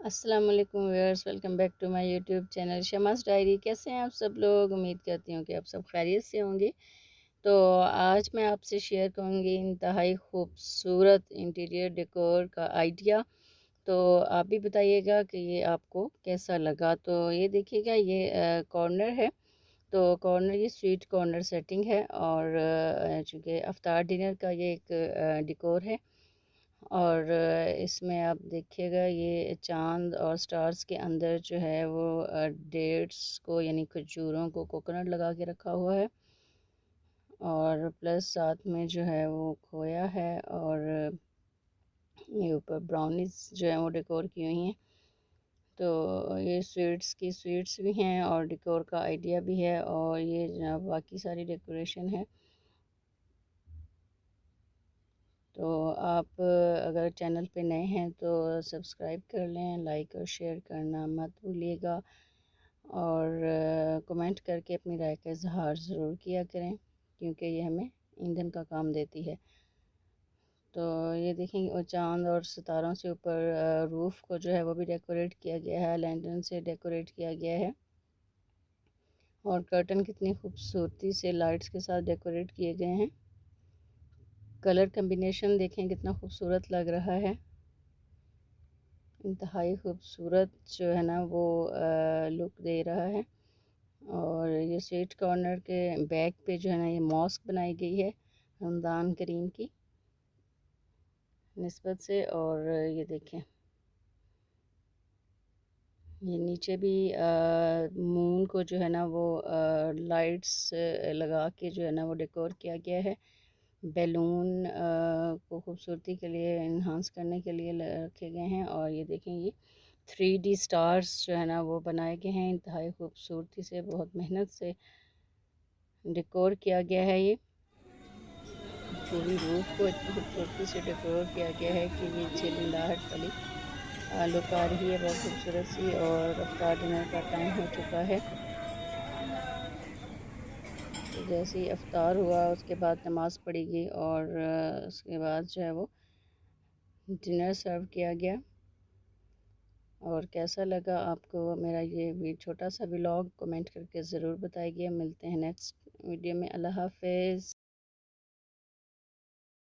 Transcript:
अस्सलाम वालेकुम viewers, welcome back to my YouTube channel Shamas Diary. कैसे हैं आप सब लोग? उम्मीद करती हूँ कि आप सब खैरियत से होंगे। तो आज मैं आपसे शेयर करूँगी इंतहाई खूबसूरत इंटीरियर डेकोर का आइडिया। तो आप भी बताइएगा कि ये आपको कैसा लगा। तो ये देखिएगा, ये कॉर्नर है। तो कॉर्नर, ये स्वीट कॉर्नर सेटिंग है और चूँकि अफ्तार डिनर का ये एक डेकोर है। और इसमें आप देखिएगा, ये चाँद और स्टार्स के अंदर जो है वो डेट्स को यानी खजूरों को कोकोनट लगा के रखा हुआ है, और प्लस साथ में जो है वो खोया है, और ये ऊपर ब्राउनीज जो है वो डेकोर की हुई हैं। तो ये स्वीट्स भी हैं और डेकोर का आइडिया भी है, और ये जनाब बाकी सारी डेकोरेशन है। तो आप अगर चैनल पे नए हैं तो सब्सक्राइब कर लें, लाइक और शेयर करना मत भूलिएगा, और कमेंट करके अपनी राय का इजहार ज़रूर किया करें, क्योंकि ये हमें ईंधन का काम देती है। तो ये देखेंगे, और चाँद और सितारों से ऊपर रूफ़ को जो है वो भी डेकोरेट किया गया है, लैंटर्न से डेकोरेट किया गया है, और कर्टन कितनी खूबसूरती से लाइट्स के साथ डेकोरेट किए गए हैं। कलर कम्बिनेशन देखें कितना खूबसूरत लग रहा है, इंतहाई खूबसूरत जो है ना वो लुक दे रहा है। और ये स्वीट कॉर्नर के बैक पे जो है ना ये मॉस्क बनाई गई है रमज़ान करीम की निस्बत से। और ये देखें, ये नीचे भी मून को जो है ना वो लाइट्स लगा के जो है ना वो डेकोर किया गया है। बैलून को खूबसूरती के लिए इन्हांस करने के लिए रखे गए हैं। और ये देखें, ये 3D स्टार्स जो है ना वो बनाए गए हैं, इंतहाई खूबसूरती से, बहुत मेहनत से डेकोर किया गया है। ये पूरी रूफ को इतनी खूबसूरती से डेकोर किया गया है कि ये चिलमिलाहट वाली लुक आ रही है, बहुत खूबसूरत सी। और अफ्तार डिनर का टाइम हो चुका है, तो जैसे ही अफ्तार हुआ उसके बाद नमाज़ पढ़ी गई, और उसके बाद जो है वो डिनर सर्व किया गया। और कैसा लगा आपको मेरा ये छोटा सा व्लॉग, कमेंट करके ज़रूर बताइए। मिलते हैं नेक्स्ट वीडियो में। अल्लाह हाफ़िज़।